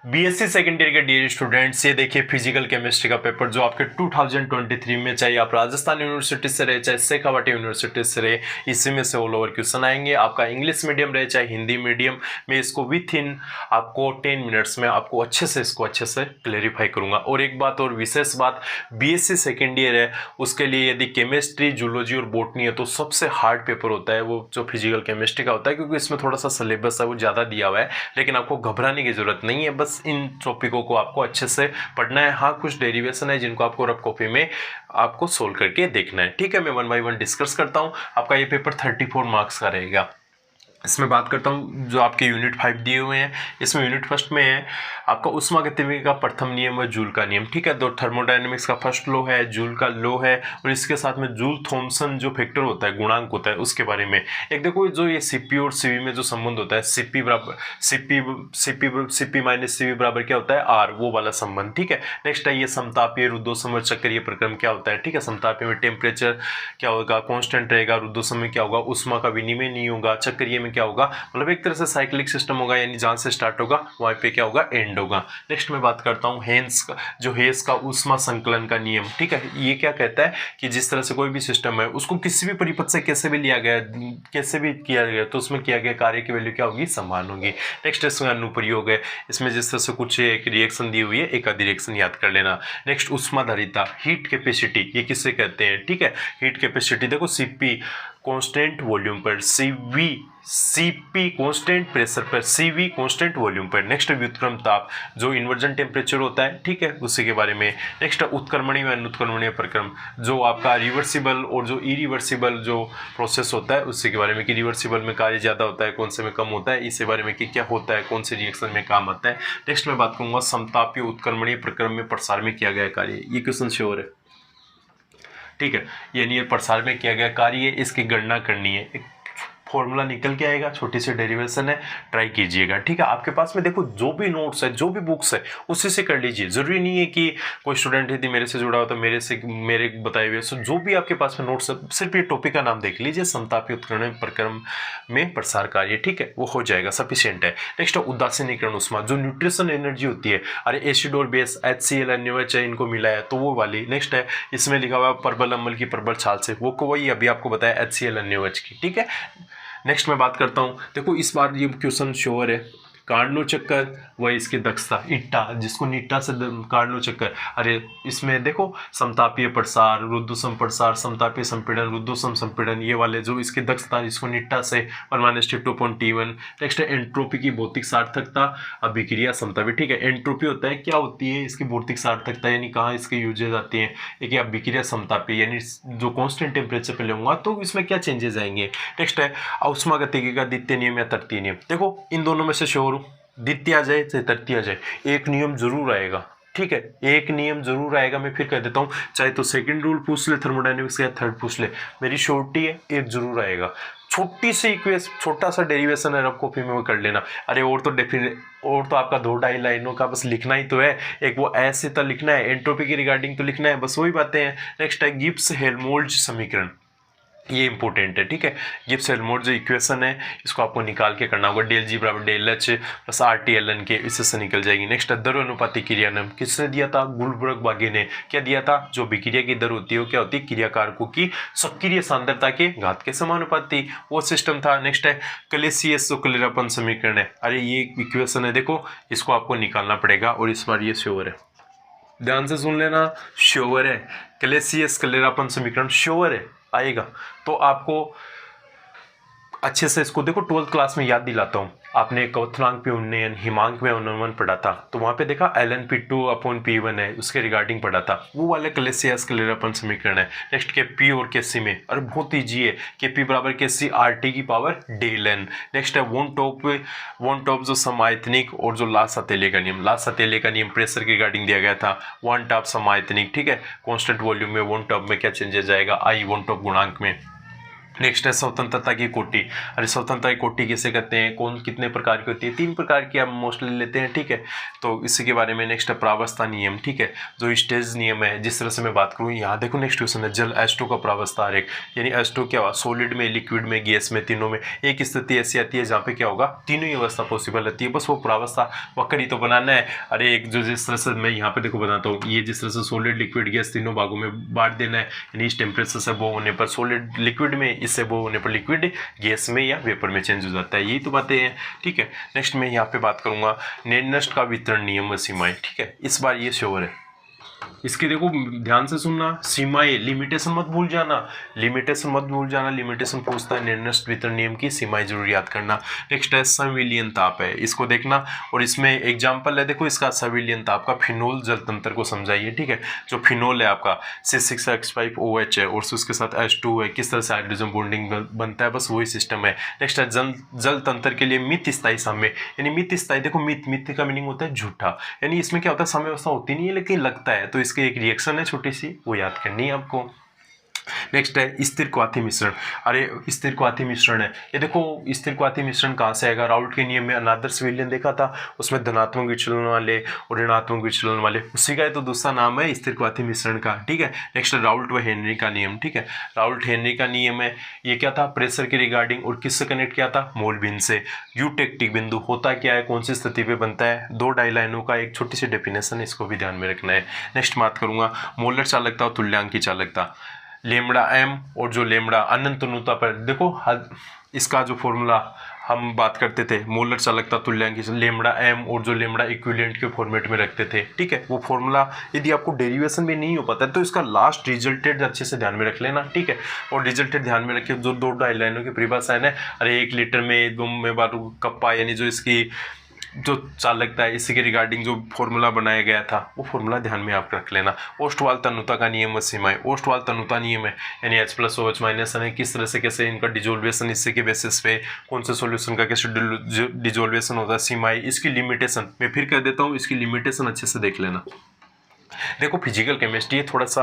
BSc second year के dear students, ये देखिए फिजिकल केमिस्ट्री का पेपर जो आपके 2023 में, चाहे आप राजस्थान यूनिवर्सिटी से रहे चाहे शेखावाटी यूनिवर्सिटी से रहे, इसी में से ऑल ओवर क्वेश्चन आएंगे। आपका इंग्लिश मीडियम रहे चाहे हिंदी मीडियम, मैं इसको विथ इन आपको 10 मिनट्स में आपको अच्छे से क्लेरिफाई करूंगा। और एक बात और विशेष बात, बीएससी सेकेंड ईयर है उसके लिए यदि केमिस्ट्री, जूलॉजी और बॉटनी है तो सबसे हार्ड पेपर होता है वो जो फिजिकल केमिस्ट्री का होता है, क्योंकि इसमें थोड़ा सा सिलेबस है वो ज़्यादा दिया हुआ है। लेकिन आपको घबराने की जरूरत नहीं है, बस इन टॉपिकों को आपको अच्छे से पढ़ना है। हाँ, कुछ डेरिवेशन है जिनको आपको रफ कॉपी में आपको सोल्व करके देखना है। ठीक है, मैं 1 बाय 1 डिस्कस करता हूँ। आपका ये पेपर 34 मार्क्स का रहेगा। इसमें बात करता हूँ जो आपके यूनिट 5 दिए हुए हैं। इसमें यूनिट फर्स्ट में है आपका ऊष्मागतिकी का प्रथम नियम व जूल का नियम। ठीक है, तो थर्मोडायनेमिक्स का फर्स्ट लॉ है, जूल का लॉ है, और इसके साथ में जूल थॉमसन जो फैक्टर होता है, गुणांक होता है, उसके बारे में। एक देखो जो ये सीपी और सीवी में जो संबंध होता है, सीपी बराबर सीपी माइनस सीवी बराबर क्या होता है, आर, वो वाला संबंध। ठीक है, नेक्स्ट है ये समतापीय रुद्धोष्म चक्रीय प्रक्रम क्या होता है। ठीक है, समतापीय में टेम्परेचर क्या होगा, कॉन्स्टेंट रहेगा, रुद्धोष्म में क्या होगा, ऊष्मा का विनिमय नहीं होगा, चक्रीय में क्या होगा, मतलब एक तरह से साइक्लिक सिस्टम होगा, यानी जहां से स्टार्ट होगा वहां पे क्या होगा, एंड होगा। नेक्स्ट मैं बात करता हूं हेन्स का, जो हेस का ऊष्मा संकलन का नियम। ठीक है, ये क्या कहता है कि जिस तरह से कोई भी सिस्टम है उसको किसी भी परिपथ से कैसे भी लिया गया, कैसे भी किया गया, तो उसमें किया गया कार्य की वैल्यू क्या होगी, समान होगी। नेक्स्ट इसमें अनुप्रयोग है, इसमें जिस तरह से कुछ एक रिएक्शन दी हुई है, एक आधी रिएक्शन याद कर लेना। नेक्स्ट ऊष्माधारिता, हीट कैपेसिटी, ये किससे कहते हैं। ठीक है, हीट कैपेसिटी देखो सीपी कांस्टेंट वॉल्यूम पर, सीपी कांस्टेंट प्रेशर पर, सीवी कांस्टेंट वॉल्यूम पर। नेक्स्ट व्युत्क्रम ताप, जो इन्वर्जन टेम्परेचर होता है, ठीक है, उसी के बारे में। नेक्स्ट उत्क्रमणीय व अनुत्क्रमणीय प्रक्रम, जो आपका रिवर्सिबल और जो इरिवर्सिबल जो प्रोसेस होता है उसी के बारे में, कि रिवर्सिबल में कार्य ज़्यादा होता है, कौन से में कम होता है, इसके बारे में कि क्या होता है, कौन से रिएक्शन में काम आता है। नेक्स्ट मैं बात करूँगा समतापीय उत्क्रमणीय प्रक्रम में प्रसार में किया गया कार्य। ये क्वेश्चन श्योर है, ठीक है, यानी प्रसार में किया गया कार्य, इसकी गणना करनी है। एक फॉर्मूला निकल के आएगा, छोटी सी डेरिवेशन है, ट्राई कीजिएगा। ठीक है, आपके पास में देखो जो भी नोट्स है, जो भी बुक्स है, उसी से कर लीजिए। जरूरी नहीं है कि कोई स्टूडेंट यदि मेरे से जुड़ा हो तो मेरे बताए हुए, सो जो भी आपके पास में नोट्स है, सिर्फ ये टॉपिक का नाम देख लीजिए, समतापीय उत्क्रमण प्रक्रम में प्रसार कार्य। ठीक है, वो हो जाएगा, सफिशियंट है। नेक्स्ट उदासीनीकरण ऊष्मा, जो न्यूट्रिशन एनर्जी होती है, अरे एसिड और बेस HCl NaOH इनको मिला है तो वो वाली। नेक्स्ट है इसमें लिखा हुआ प्रबल अम्ल की प्रबल छाल से, वो को वही अभी आपको बताया HCl NaOH की। ठीक है, नेक्स्ट मैं बात करता हूँ, देखो इस बार ये क्वेश्चन श्योर है, कार्नो चक्कर व इसकी दक्षता, इट्टा, जिसको निट्टा से कार्नो चक्कर। अरे इसमें देखो समतापीय प्रसार, रुद्धोष्म प्रसार, समतापीय संपीड़न, रुद्धोष्म संपीड़न, ये वाले जो इसकी दक्षता, जिसको निट्टा से परमाणु 2.T1। नेक्स्ट है एंट्रोपी की भौतिक सार्थकता, अभिक्रिया समता भी। ठीक है, एंट्रोपी होता है, क्या होती है इसकी भौतिक सार्थकता, यानी कहाँ इसके यूजेज आती हैं। एक अभिक्रिया समतापी, यानी जो कॉन्स्टेंट टेम्परेचर पे लूंगा तो इसमें क्या चेंजेस आएंगे। नेक्स्ट है ऊष्मागतिकी का द्वितीय नियम या तृतीय नियम। देखो इन दोनों में से श्योर, द्वितीय आ जाए चाहे तृतीय आ जाए, एक नियम जरूर आएगा। ठीक है, एक नियम जरूर आएगा। मैं फिर कह देता हूँ, चाहे तो सेकंड रूल पूछ ले थर्मोडायनेमिक्स का या थर्ड पूछ ले, मेरी श्योरिटी है एक जरूर आएगा। छोटी सी इक्वेशन, छोटा सा डेरिवेशन है, रफ कॉपी में वो कर लेना। अरे और तो आपका 2-2.5 लाइनों का बस लिखना ही तो है, एक वो ऐसे तो लिखना है, एंट्रोपी की रिगार्डिंग तो लिखना है, बस वही बातें हैं। नेक्स्ट है गिब्स हेल्महोल्ट्ज समीकरण, ये इंपॉर्टेंट है। ठीक है, गिब्स हेल्महोल्ट्ज जो इक्वेशन है इसको आपको निकाल के करना होगा, del G बराबर del H plus RT ln के, इससे से निकल जाएगी। नेक्स्ट दरोनुपाती क्रिया नियम, किसने दिया था, गुलबर्ग बागे ने। क्या दिया था, जो विक्रिया की दर होती है वो क्या होती है, क्रिया कारकों की सक्रिय सांद्रता के घात के समानुपाती, वो सिस्टम था। नेक्स्ट है क्लेसियस जो क्लेरापन समीकरण है, अरे ये इक्वेशन है, देखो इसको आपको निकालना पड़ेगा, और इस बार ये श्योर है, ध्यान से सुन लेना, श्योर है, क्लेसियस क्लेरापन समीकरण श्योर है आएगा। तो आपको अच्छे से इसको देखो, 12th क्लास में याद दिलाता हूँ, आपने क्वथनांक पे उन्नयन, हिमांक में उन्नयन पढ़ा था, तो वहाँ पे देखा ln/P2/P1 है, उसके रिगार्डिंग पढ़ा था, वो वाले क्लेसियस क्लेरापन समीकरण है। नेक्स्ट के पी और के सी में, अरे बहुत ईजी है, के पी बराबर के सी RT की पावर del n। नेक्स्ट है वन टॉप जो समायतनिक और जो लासातेले का नियम, लासातेले का नियम प्रेशर के रिगार्डिंग दिया गया था, वन टॉप समायतनिक। ठीक है, कॉन्स्टेंट वॉल्यूम में वन टॉप में क्या चेंजेस आएगा, आई वन टॉप गुणांक में। नेक्स्ट है स्वतंत्रता की कोटि। अरे स्वतंत्रता की कोटि किसे कहते हैं, कौन कितने प्रकार की होती है, 3 प्रकार की आप मोस्टली लेते हैं, ठीक है। तो इसी के बारे में नेक्स्ट है प्रावस्था नियम, ठीक है, जो स्टेज नियम है। जिस तरह से मैं बात करूँ, यहाँ देखो नेक्स्ट क्वेश्चन है जल H2 का प्रावस्था आरेख, यानी H2 क्या हुआ, सॉलिड में, लिक्विड में, गैस में, तीनों में एक स्थिति ऐसी आती है जहाँ पे क्या होगा, तीनों ही अवस्था पॉसिबल रहती है, बस वो प्रावस्था वक्र ही तो बनाना है। अरे एक जो जिस तरह से मैं यहाँ पे देखो बताता हूँ, ये जिस तरह से सॉलिड लिक्विड गैस तीनों भागों में बांट देना है, यानी इस टेम्परेचर से वो होने पर सॉलिड लिक्विड में, इससे वो होने पर लिक्विड गैस में या वेपर में चेंज हो जाता है, यही तो बातें हैं, ठीक है। नेक्स्ट मैं यहाँ पे बात करूंगा नेनस्ट का वितरण नियम व सीमाएं, ठीक है। इस बार ये श्योर है, इसकी देखो ध्यान से सुनना, सीमाएं, लिमिटेशन मत भूल जाना, लिमिटेशन मत भूल जाना, लिमिटेशन पूछता है, निर्दिष्ट वितरण नियम की सीमाएं जरूर याद करना। नेक्स्ट है संविलियन ताप है, इसको देखना, और इसमें एग्जांपल है देखो इसका संविलियन ताप का, फिनोल जल तंत्र को समझाइए, ठीक है। जो फिनोल है आपका C6H5OH है और उसके साथ H2 है, किस तरह से हाइड्रोजन बॉन्डिंग बनता है, बस वही सिस्टम है। नेक्स्ट है जल तंत्र के लिए मित स्थायी साम्य, यानी मित स्थायी, देखो मित, मित का मीनिंग होता है झूठा, यानी इसमें क्या होता है, साम्यावस्था होती नहीं है लेकिन लगता है, तो इसकी एक रिएक्शन है छोटी सी, वो याद करनी है आपको। नेक्स्ट है स्थिर क्वाथी मिश्रण। अरे स्थिर क्वाथी मिश्रण है, ये देखो स्थिर क्वाथी मिश्रण कहाँ से आएगा, राउल्ट के नियम में अनादर्श विलयन देखा था, उसमें धनात्मक विचलन वाले और ऋणात्मक विचलन वाले, उसी का तो दूसरा नाम है स्थिर क्वाथी मिश्रण का, ठीक है। नेक्स्ट राउल्ट व हेनरी का नियम, ठीक है, राउल्ट हेनरी का नियम है, ये क्या था, प्रेशर के रिगार्डिंग, और किससे कनेक्ट किया था, मोल बिंदु से। यूटेक्टिक बिंदु होता क्या है, कौन सी स्थिति पे बनता है, 2 डाई लाइनों का एक छोटी सी डेफिनेशन, इसको भी ध्यान में रखना है। नेक्स्ट बात करूंगा मोलर चालकता और तुल्यांक की चालकता, लेमड़ा एम और जो लेमड़ा अनंत अनुता पर, देखो इसका जो फॉर्मूला हम बात करते थे, मोलर चालकता तुल्यांक लेमड़ा एम और जो लेमड़ा इक्विवेलेंट के फॉर्मेट में रखते थे, ठीक है। वो फॉर्मूला यदि आपको डेरिवेशन भी नहीं हो पाता है तो इसका लास्ट रिजल्टेड अच्छे से ध्यान में रख लेना, ठीक है। और रिजल्टेड ध्यान में रखिए, जो 2 डाई लाइनों की परिभाषा है, अरे 1 लीटर में 2 बार कप्पा, यानी जो इसकी जो चालकता है, इसी के रिगार्डिंग जो फॉर्मूला बनाया गया था, वो फॉर्मूला ध्यान में आप रख लेना। ओस्टवाल तन्यता का नियम व सीमाएं, ओस्टवाल तन्यता नियम है, यानी H+OH- है, किस तरह से कैसे इनका डिजोल्वेशन, इससे के बेसिस पे कौन से सॉल्यूशन का कैसे डिजोल्वेशन होता है, सीमाएं, इसकी लिमिटेशन मैं फिर कह देता हूँ, इसकी लिमिटेशन अच्छे से देख लेना। देखो फिजिकल केमिस्ट्री थोड़ा सा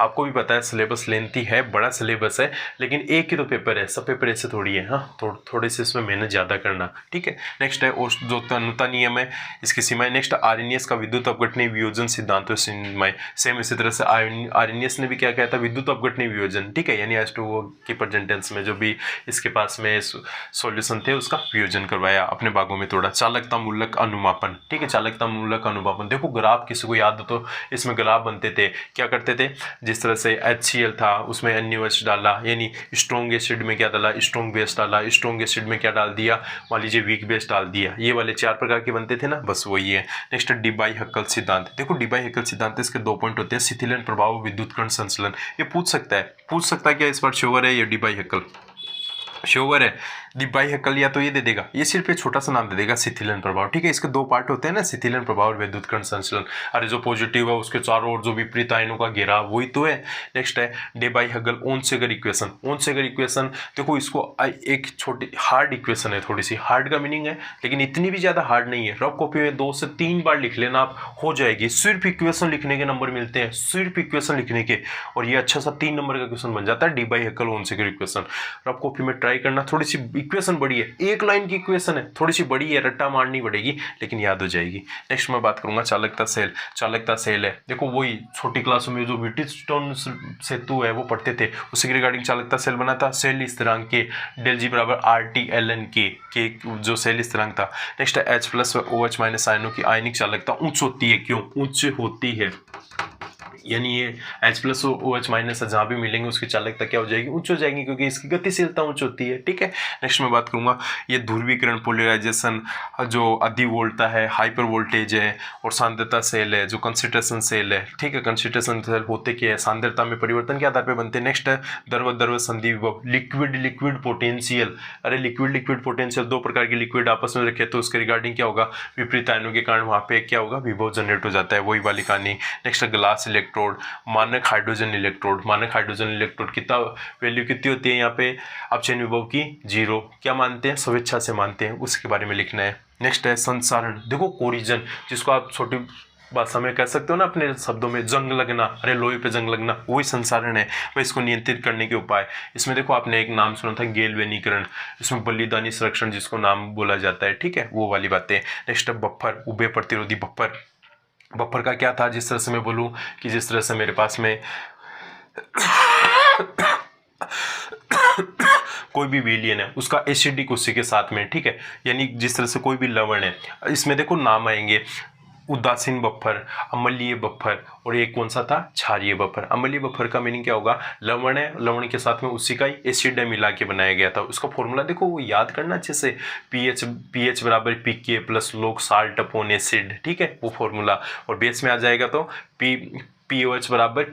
आपको भी पता है, सिलेबस लेंथी है, बड़ा सिलेबस है, लेकिन एक ही तो पेपर है, सब पेपर ऐसे थोड़ी है, हाँ थोड़े से इसमें मेहनत ज़्यादा करना, ठीक है। नेक्स्ट है जो तन्यता नियम है, इसकी सीमाएं। नेक्स्ट आर्यनियस का विद्युत अपघटनीय वियोजन सिद्धांत सीमाएं, सेम इसी तरह से आर्यनियस ने भी क्या कहता है, विद्युत अपघटनीय वियोजन, ठीक है, यानी H2O की प्रेजेंट टेंस में जो भी इसके पास में सॉल्यूशन थे उसका वियोजन करवाया, अपने भागों में तोड़ा। चालकता मूलक अनुमापन, ठीक है, चालकता मूलक अनुमापन, देखो ग्राफ किसी को याद हो तो इसमें ग्राफ बनते थे, क्या करते थे, जिस तरह से HCl था उसमें NaOH डाला, यानी स्ट्रॉन्ग एसिड में क्या डाला, स्ट्रॉन्ग बेस डाला, स्ट्रॉन्ग एसिड में क्या डाल दिया, मान लीजिए वीक बेस डाल दिया, ये वाले 4 प्रकार के बनते थे ना, बस वही है। नेक्स्ट डिबाई-हक्कल सिद्धांत, देखो डिबाई-हक्कल सिद्धांत, इसके 2 पॉइंट होते हैं, शिथिलन प्रभाव, विद्युत कण संचलन। ये पूछ सकता है क्या इस बार श्योर है, ये डिबाई-हक्कल श्योर है, डिबाई-हक्कल, या तो ये दे देगा, ये सिर्फ एक छोटा सा नाम दे देगा शिथिलन प्रभाव, ठीक है। इसके 2 पार्ट होते हैं ना, शिथिलन प्रभाव और विद्युत कण संचलन। अरे जो पॉजिटिव है उसके चारों ओर जो विपरीत आयनों का घेरा, वही तो है। नेक्स्ट है डिबाई-हक्कल ओनसेगर इक्वेशन, ओनसेगर इक्वेशन, देखो इसको एक छोटी हार्ड इक्वेशन है, थोड़ी सी हार्ड का मीनिंग है, लेकिन इतनी भी ज्यादा हार्ड नहीं है, रफ कॉपी में 2 से 3 बार लिख लेना आप, हो जाएगी। सिर्फ इक्वेशन लिखने के नंबर मिलते हैं, सिर्फ इक्वेशन लिखने के, और ये अच्छा सा 3 नंबर का क्वेश्चन बन जाता है, डिबाई-हक्कल ओनसेगर इक्वेशन। रफ कॉपी में ट्राई करना, थोड़ी सी इक्वेशन बड़ी है, 1 लाइन की इक्वेशन है, थोड़ी सी बड़ी है, रट्टा मारनी पड़ेगी, लेकिन याद हो जाएगी। नेक्स्ट मैं बात करूंगा चालकता सेल, चालकता सेल है, देखो वही छोटी क्लासों में जो व्हिटस्टोन सेतु है वो पढ़ते थे, उसी के रिगार्डिंग चालकता सेल बना था, सेल स्थिरांक के डेल जी बराबर RT/ln के जो सेल स्थिरांक था। नेक्स्ट है H+OH- आयनों की आयनिक चालकता उच्च होती है, क्यों उच्च होती है, यानी ये H+OH- जहाँ भी मिलेंगे उसकी चालकता क्या हो जाएगी, उच्च हो जाएगी, क्योंकि इसकी गतिशीलता उच्च होती है, ठीक है। नेक्स्ट मैं बात करूंगा ये ध्रुवीकरण, पोलराइजेशन, जो अधिवोल्टता है, हाइपर वोल्टेज है, और सांद्रता सेल है, जो कंसंट्रेशन सेल है, ठीक है। कंसंट्रेशन सेल होते क्या है, सांद्रता में परिवर्तन के आधार पर बनते हैं। नेक्स्ट है द्रव संधि विभव, लिक्विड पोटेंशियल, अरे लिक्विड पोटेंशियल, 2 प्रकार के लिक्विड आपस में रखे तो उसके रिगार्डिंग क्या होगा, विपरीत आयनों के कारण वहाँ पे क्या होगा, विभव जनरेट हो जाता है, वही वाली कहानी। नेक्स्ट ग्लास इलेक्ट्रोड, मानक हाइड्रोजन इलेक्ट्रोड, मानक हाइड्रोजन इलेक्ट्रोड कितना वैल्यू कितनी होती है यहाँ पे, अपचयन विभव की 0, क्या मानते हैं, स्वेच्छा से मानते हैं, उसके बारे में लिखना है। नेक्स्ट है संसारण, देखो कोरिजन, जिसको आप छोटी भाषा में कह सकते हो ना अपने शब्दों में, जंग लगना, अरे लोहे पे जंग लगना, वही संसारण है, वह इसको नियंत्रित करने के उपाय। इसमें देखो आपने एक नाम सुना था गैल्वेनीकरण, इसमें बलिदानी संरक्षण जिसको नाम बोला जाता है, ठीक है, वो वाली बातें। नेक्स्ट बफर, उभय प्रतिरोधी बफर। बफर का क्या था, जिस तरह से मैं बोलूँ कि जिस तरह से मेरे पास में कोई भी विलियन है उसका एसिडिक उसी के साथ में, ठीक है, यानी जिस तरह से कोई भी लवण है, इसमें देखो नाम आएंगे उदासीन बफर, अम्लीय बफर, और एक कौन सा था, क्षारीय बफर। अम्लीय बफर का मीनिंग क्या होगा, लवण है, लवण के साथ में उसी का ही एसिड है मिला के बनाया गया था। उसका फॉर्मूला देखो, वो याद करना अच्छे से, पीएच बराबर पीके प्लस लोग साल्ट अपॉन एसिड, ठीक है, वो फॉर्मूला। और बेस में आ जाएगा तो पीओएच बराबर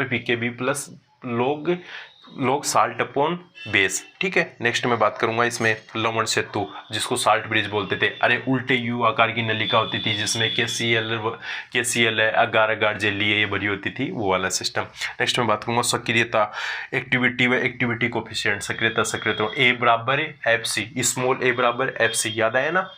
पीके बी प्लस लोग साल्ट अपॉन बेस, ठीक है। नेक्स्ट मैं बात करूंगा इसमें लवण सेतु, जिसको साल्ट ब्रिज बोलते थे। अरे उल्टे यू आकार की नलिका होती थी जिसमें KCl है, अगार अगार जेली है, ये भरी होती थी, वो वाला सिस्टम। नेक्स्ट मैं बात करूंगा सक्रियता, एक्टिविटी व एक्टिविटी कोफिशिएंट, सक्रियता ए बराबर FC, स्मॉल a बराबर FC, याद आया ना।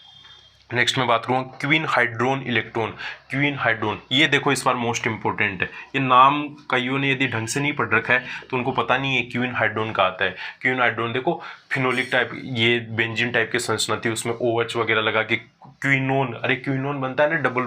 नेक्स्ट मैं बात करूँगा क्वीन हाइड्रोन इलेक्ट्रॉन। क्वीन हाइड्रोन, ये देखो इस बार मोस्ट इंपॉर्टेंट है, ये नाम कईयों ने यदि ढंग से नहीं पढ़ रखा है तो उनको पता नहीं है क्वीन हाइड्रोन का आता है। क्वीन हाइड्रोन देखो फिनोलिक टाइप, ये बेंजीन टाइप की संरचना थी, उसमें OH वगैरह लगा के क्वीनोन, अरे क्वीनोन बनता है ना, डबल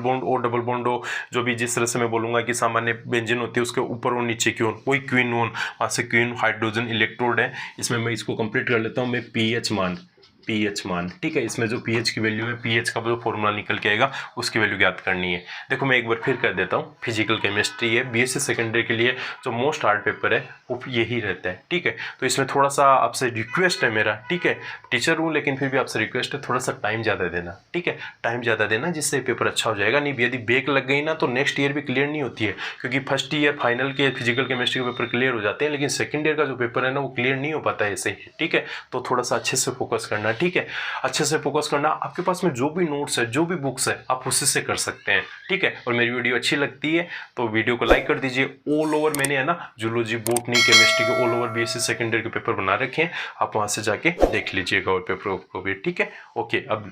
बॉन्ड ओ, जो भी जिस तरह से मैं बोलूँगा कि सामान्य बेंजीन होती है उसके ऊपर और नीचे क्वीन, वही क्वीनोन, वहाँ से क्वीन हाइड्रोजन इलेक्ट्रोड है। इसमें मैं इसको कंप्लीट कर लेता हूँ, मैं पीएच मान, ठीक है, इसमें जो पीएच की वैल्यू है, पीएच का जो फॉर्मूला निकल के आएगा उसकी वैल्यू ज्ञात करनी है। देखो मैं एक बार फिर कर देता हूँ, फिजिकल केमिस्ट्री है BSc सेकेंड ईयर के लिए जो मोस्ट हार्ड पेपर है वो यही रहता है, ठीक है। तो इसमें थोड़ा सा आपसे रिक्वेस्ट है मेरा, ठीक है, टीचर हूँ लेकिन फिर भी आपसे रिक्वेस्ट है, थोड़ा सा टाइम ज़्यादा देना, ठीक है, टाइम ज़्यादा देना, जिससे पेपर अच्छा हो जाएगा। नहीं यदि ब्रेक लग गई ना तो नेक्स्ट ईयर भी क्लियर नहीं होती है, क्योंकि फर्स्ट ईयर फाइनल के फिजिकल केमिस्ट्री के पेपर क्लियर हो जाते हैं, लेकिन सेकेंड ईयर का जो पेपर है ना वो क्लियर नहीं हो पाता है ऐसे ही, ठीक है। तो थोड़ा सा अच्छे से फोकस करना, ठीक है, अच्छे से फोकस करना। आपके पास में जो भी नोट्स है, जो भी बुक्स है, आप उसी से कर सकते हैं, ठीक है। और मेरी वीडियो अच्छी लगती है तो वीडियो को लाइक कर दीजिए। ऑल ओवर मैंने है ना जूलॉजी, बॉटनी, केमिस्ट्री के all over BSc second year के पेपर बना रखे हैं, आप वहां से जाके देख लीजिएगा और पेपर को भी, ठीक है। ओके, अब